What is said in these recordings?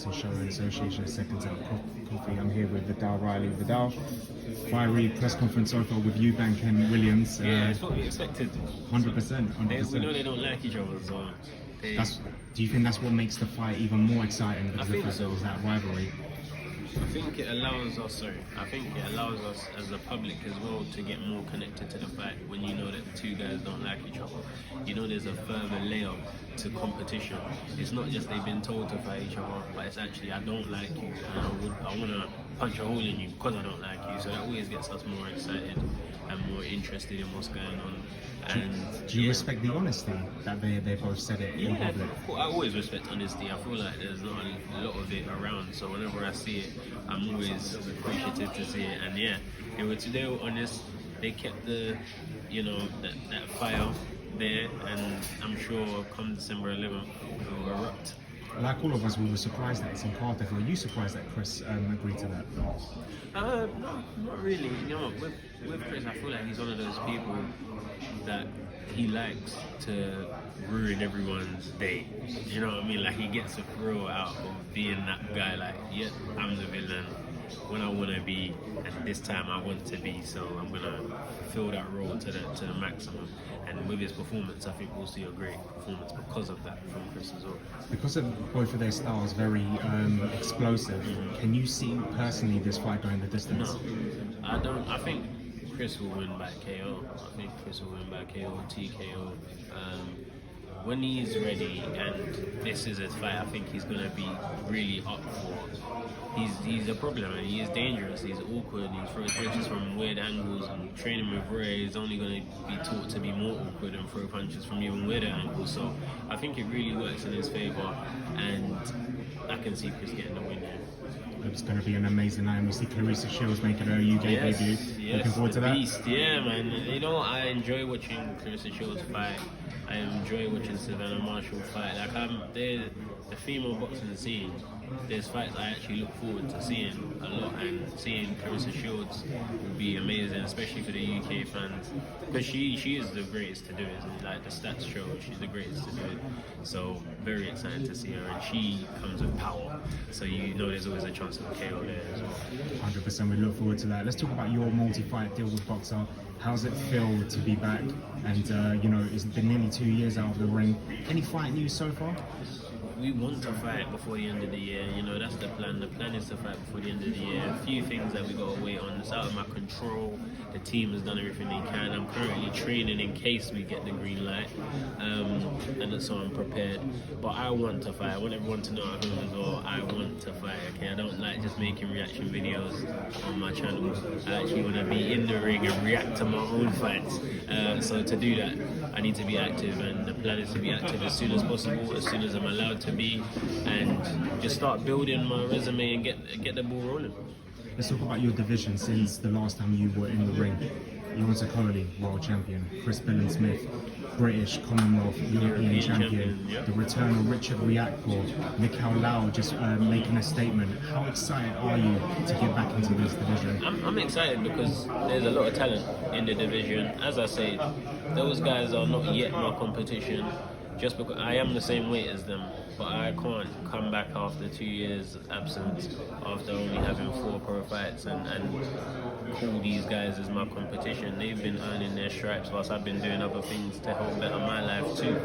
Boxing Show in association with Seconds Out Coffee. I'm here with Viddal Riley. Viddal, fiery press conference so far with Eubank and Williams. Yeah, it's what we expected. 100%. We know they don't like each other, so... Do you think that's what makes the fight even more exciting? I think so. Is that rivalry? I think it allows us, as the public as well to get more connected to the fight when you know that the two guys don't like each other. You know there's a further layer to competition. It's not just they've been told to fight each other, but it's actually I don't like you and I want to punch a hole in you because I don't like you. So that always gets us more excited and more interested in what's going on. And do you respect the honesty that they both said it in public? I always respect honesty. I feel like there's not a lot of it around, so whenever I see it, I'm always appreciative to see it. And yeah, they were honest. They kept the, that fire there, and I'm sure come December 11th it will erupt. Like all of us, we were surprised that it's in Cardiff. Were you surprised that Chris agreed to that? No, not really. With Chris, I feel like he's one of those people that he likes to ruin everyone's day. You know what I mean? Like he gets a thrill out of being that guy. Like, yeah, I'm the villain when I want to be, and this time I want to be. So I'm gonna fill that role to the maximum. And with his performance, I think we'll see a great performance because of that from Chris as well. Because of both of their styles, very explosive. Mm-hmm. Can you see personally this fight going the distance? No, I don't. I think Chris will win by KO. I think Chris will win by KO, TKO. When he's ready and this is his fight, I think he's going to be really up for. He's a problem and he is dangerous. He's awkward. He throws punches from weird angles. And training with Ray is only going to be taught to be more awkward and throw punches from even weirder angles. So I think it really works in his favour, and I can see Chris getting the win here. It's going to be an amazing night. We see Clarissa Shields making her UK debut. Looking forward to that. Beast. Yeah, man. I enjoy watching Clarissa Shields fight. I enjoy watching Savannah Marshall fight. Like the female boxing scene. There's fights I actually look forward to seeing a lot, and seeing Clarissa Shields would be amazing, especially for the UK fans, because she is the greatest to do it. Like the stats show, she's the greatest to do it. So very excited to see her, and she comes with power. So there's always a chance of KO there as well. 100%. We look forward to that. Let's talk about your multi-fight deal with Boxer. How's it feel to be back? And it's been nearly 2 years out of the ring. Any fight news so far? We want to fight before the end of the year. That's the plan. The plan is to fight before the end of the year. A few things that we got to wait on. It's out of my control. The team has done everything they can. I'm currently training in case we get the green light, and so I'm prepared. But I want to fight. I want everyone to know at home as well. I want to fight. Okay, I don't like just making reaction videos on my channel. I actually want to be in the ring and react to my own fights. So to do that, I need to be active, and the plan is to be active as soon as possible, as soon as I'm allowed to be, and just start building my resume and get the ball rolling. Let's talk about your division since the last time you were in the ring. You was Okolie, world champion. Chris Smith, British, Commonwealth, European champion. Yep. The return of Richard Riakporhe, Mikhail Lau just making a statement. How excited are you to get back into this division? I'm excited because there's a lot of talent in the division. As I say, those guys are not yet my competition. Just because I am the same weight as them, but I can't come back after 2 years absence, after only having 4 pro fights, and call these guys as my competition. They've been earning their stripes whilst I've been doing other things to help better my life too.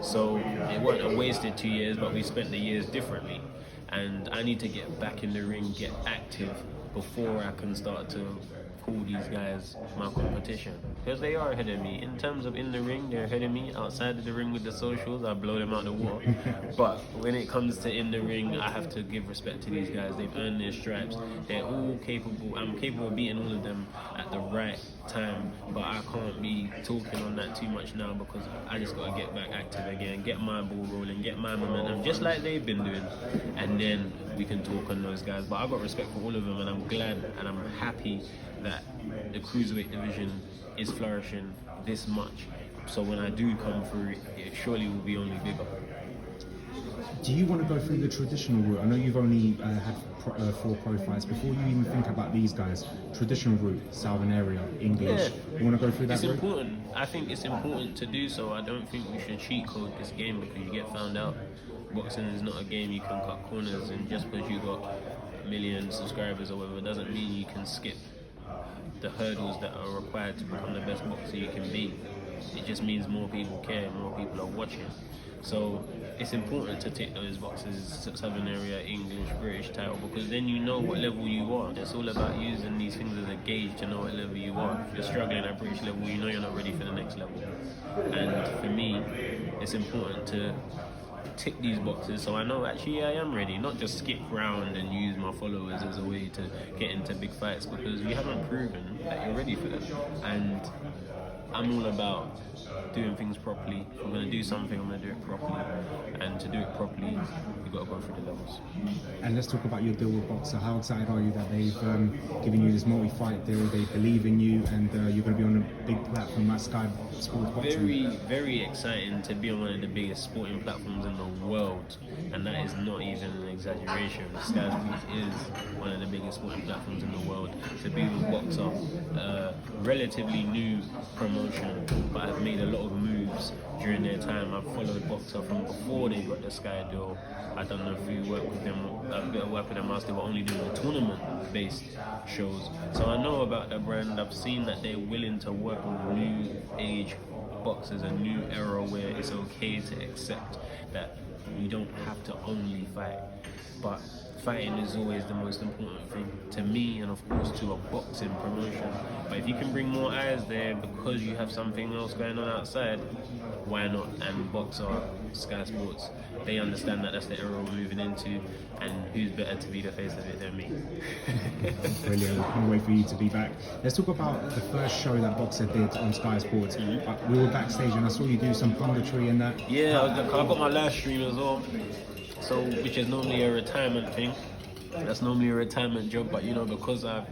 So it wasn't a wasted 2 years, but we spent the years differently. And I need to get back in the ring, get active before I can start to call these guys my competition, because they are ahead of me. In terms of in the ring, they're ahead of me. Outside of the ring with the socials, I blow them out the water. But when it comes to in the ring, I have to give respect to these guys. They've earned their stripes. They're all capable. I'm capable of beating all of them at the right time, but I can't be talking on that too much now, because I just got to get back active again, get my ball rolling, get my momentum, just like they've been doing, and then we can talk on those guys. But I've got respect for all of them, and I'm glad and I'm happy that the Cruiserweight division is flourishing this much. So when I do come through, it surely will be only bigger. Do you want to go through the traditional route? I know you've only had 4 pro fights. Before you even think about these guys, traditional route, Southern area, English. Yeah. You want to go through that route? It's important. I think it's important to do so. I don't think we should cheat code this game because you get found out. boxing is not a game you can cut corners, and just because you got a million subscribers or whatever doesn't mean you can skip the hurdles that are required to become the best boxer you can be. It just means more people care, more people are watching. So it's important to tick those boxes, Southern area, English, British title, because then you know what level you are. It's all about using these things as a gauge to know what level you are. If you're struggling at British level, you know you're not ready for the next level. And for me, it's important to tick these boxes so I know actually I am ready, not just skip round and use my followers as a way to get into big fights, because you haven't proven that you're ready for them. And I'm all about doing things properly. If I'm going to do something, I'm going to do it properly. And to do it properly, you've got to go through the levels. And let's talk about your deal with Boxer. How excited are you that they've given you this multi-fight deal? They believe in you, and you're going to be on a big platform like Sky Sports Boxing. Very, very exciting to be on one of the biggest sporting platforms in the world, and that is not even an exaggeration. Sky Sports is one of the biggest sporting platforms in the world. To be with Boxer, relatively new promotion, but I've made a lot of moves during their time. I've followed Boxer from before they got the Sky deal. I've done a few work with them, a bit of work with them whilst they were only doing the tournament-based shows. So I know about the brand. I've seen that they're willing to work with new age boxers, a new era where it's okay to accept that you don't have to only fight. But fighting is always the most important thing to me, and of course to a boxing promotion. But if you can bring more eyes there because you have something else going on outside, why not? And Boxer, Sky Sports, they understand that that's the era we're moving into, and who's better to be the face of it than me? Brilliant. I can't wait for you to be back. Let's talk about the first show that Boxer did on Sky Sports. We were backstage and I saw you do some punditry and that. Yeah, I got my live stream as well. So, which is normally a retirement thing. That's normally a retirement job, but you know, because I've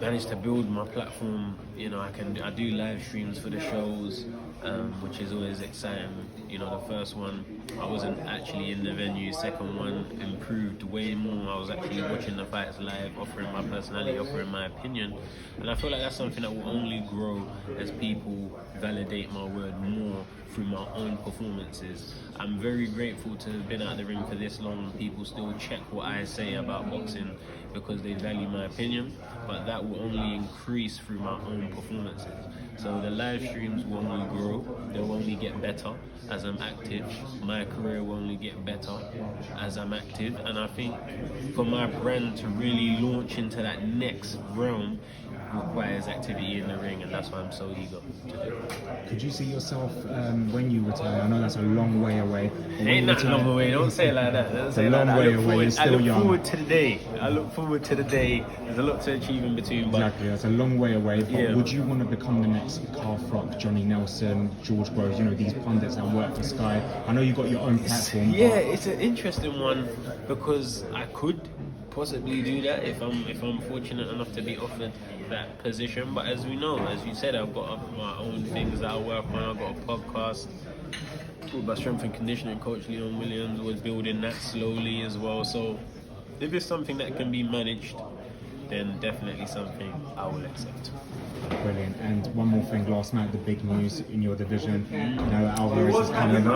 managed to build my platform, you know, I do live streams for the shows, which is always exciting. You know, the first one, I wasn't actually in the venue. Second one improved way more. I was actually watching the fights live, offering my personality, offering my opinion. And I feel like that's something that will only grow as people validate my word more through my own performances. I'm very grateful to have been out of the ring for this long. People still check what I say about boxing because they value my opinion, but that will only increase through my own performances. So the live streams will only grow, they'll only get better as I'm active. My career will only get better as I'm active, and I think for my brand to really launch into that next realm requires activity in the ring, and that's why I'm so eager to do it. Could you see yourself when you retire? I know that's a long way away. Ain't that long away, don't say it like that. It's a long way away, you're still young. I look forward to the day. There's a lot to achieve in between. But exactly, that's a long way away. But yeah. Would you want to become the next Carl Frock, Johnny Nelson, George Groves, you know, these pundits that work for Sky? I know you've got your own platform. Yeah, it's an interesting one because I could possibly do that if I'm fortunate enough to be offered that position. But as we know, as you said, I've got my own things that I work on. I've got a podcast with my strength and conditioning coach Leon Williams. We're building that slowly as well. So if it's something that can be managed, then definitely something I will accept. Brilliant. And one more thing, last night the big news in your division, now Alvarez is coming,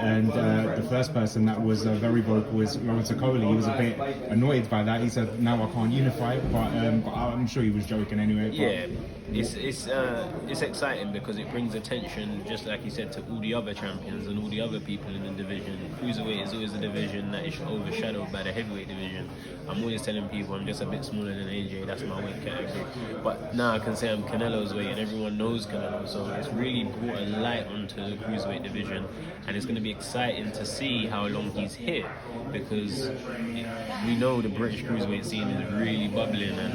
and the first person that was very vocal was Lawrence Okolie. He was a bit annoyed by that. He said, "Now I can't unify," but I'm sure he was joking anyway. But yeah, it's exciting because it brings attention, just like you said, to all the other champions and all the other people in the division. Cruiserweight is always a division that is overshadowed by the heavyweight division. I'm always telling people I'm just a bit smaller than AJ, that's my weight category. But now I can say I'm Canelo's weight and everyone knows Canelo, so it's really brought a light onto the Cruiserweight division, and it's going to be exciting to see how long he's here, because we know the British Cruiserweight scene is really bubbling, and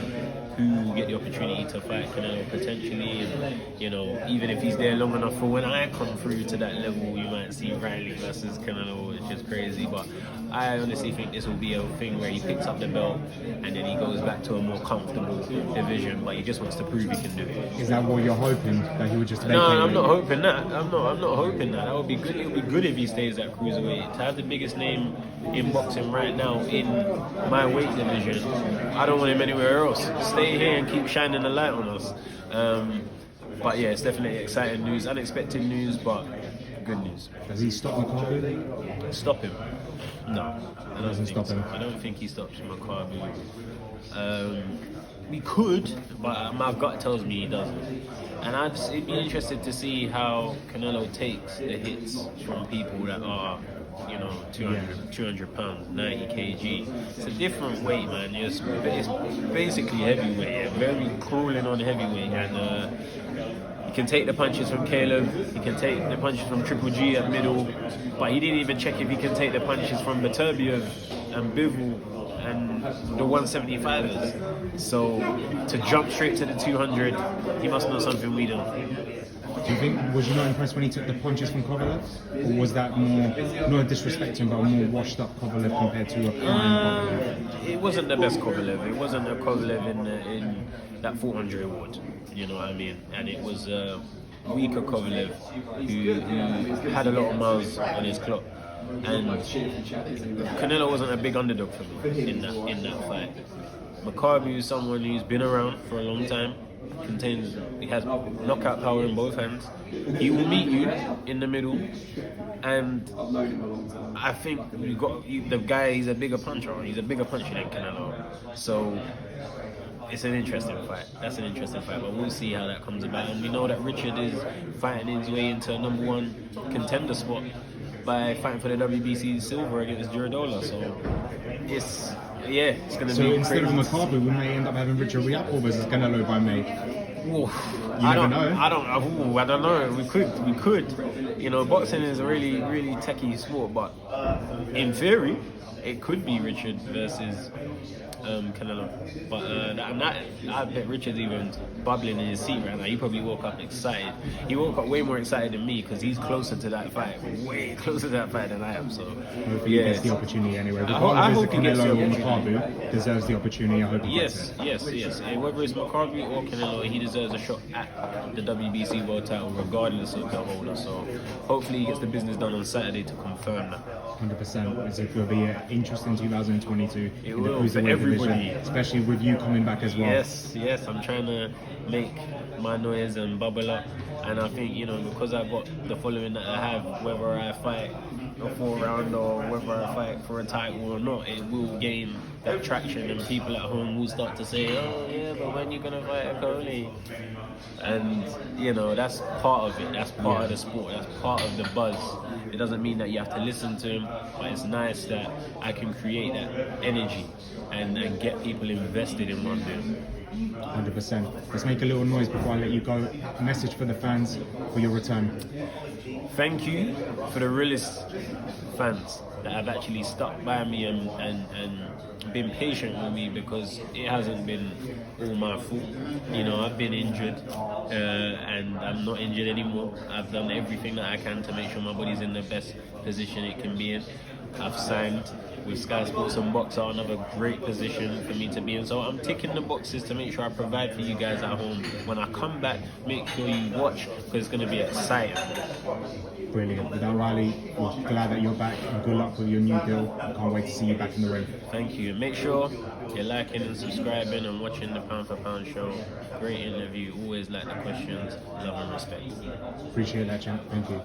who will get the opportunity to fight Canelo potentially, and you know, even if he's there long enough for when I come through to that level, you might see Riley versus Canelo, which is crazy. But I honestly think this will be a thing where he picks up the belt and then he goes back to a more comfortable division, but he just wants to prove he can do it. Is that what you're hoping, that he would just No, I'm not hoping that. I'm not hoping that. That would be good. It would be good if he stays at Cruiserweight. To have the biggest name in boxing right now in my weight division, I don't want him anywhere else. Stay here and keep shining the light on us. But yeah, it's definitely exciting news, unexpected news, but Good news. Does he stop Makabu? Stop him? No, I don't Doesn't think stop so. him. I don't think he stops Makabu. We could, but my gut tells me he doesn't. And it'd be interested to see how Canelo takes the hits from people that are, 200 pounds, 90 kg. It's a different weight, man. It's basically heavyweight, very crawling on heavyweight. And he can take the punches from Caleb, he can take the punches from Triple G at middle, but he didn't even check if he can take the punches from Beterbiev and Bivol and the 175ers. So to jump straight to the 200, he must know something we don't. Do you think, was you not impressed when he took the punches from Kovalev? Or was that more, not disrespecting, but a more washed up Kovalev compared to a prime Kovalev? It wasn't the best Kovalev. It wasn't a Kovalev in that 400 award. You know what I mean? And it was a weaker Kovalev who had a lot of miles on his clock. And Canelo wasn't a big underdog for me in that fight. Makabu is someone who's been around for a long time. He has knockout power in both hands. He will meet you in the middle, and I think the guy. He's a bigger puncher. He's a bigger puncher than Canelo. So it's an interesting fight. That's an interesting fight, but we'll see how that comes about. And we know that Richard is fighting his way into a #1 contender spot by fighting for the WBC silver against Juradola. So it's going to be. So instead crazy. of Makabu, we may end up having Richard Riakporhe versus Canelo by May. Ooh, You never know. I don't know. We could. Boxing is a really, really techie sport, but in theory, it could be Richard versus Canelo. But I bet Richard's even bubbling in his seat right now. He probably woke up excited. He woke up way more excited than me because he's closer to that fight, way closer to that fight than I am. So Hopefully he gets the opportunity anyway. I Regardless hope if he gets the Canelo or opportunity. Makabu deserves the opportunity. I hope he gets Yes. And whether it's Makabu or Canelo, he deserves a shot at the WBC world title, regardless of the holder. So hopefully he gets the business done on Saturday to confirm that. 100%. It will be an interesting 2022 It in the will, for cruiserweight everybody. division, especially with you coming back as well. Yes, I'm trying to make my noise and bubble up, and I think because I've got the following that I have, whether I fight a 4-round or whether I fight for a title or not, it will gain that traction, and people at home will start to say, "Oh yeah, but when you gonna fight Okolie?" And that's part of it. That's part of the sport. That's part of the buzz. It doesn't mean that you have to listen to him, but it's nice that I can create that energy and get people invested in what I'm doing. 100%. Let's make a little noise before I let you go. A message for the fans for your return. Thank you for the realest fans that have actually stuck by me and been patient with me, because it hasn't been all my fault. I've been injured and I'm not injured anymore. I've done everything that I can to make sure my body's in the best position it can be in. I've signed with Sky Sports and Boxer, another great position for me to be in. So I'm ticking the boxes to make sure I provide for you guys at home. When I come back, make sure you watch, because it's going to be exciting. Brilliant. Viddal Riley, we're glad that you're back, and good luck with your new deal. I can't wait to see you back in the ring. Thank you. Make sure you're liking and subscribing and watching the Pound for Pound show. Great interview. Always like the questions. Love and respect. Appreciate that, champ. Thank you.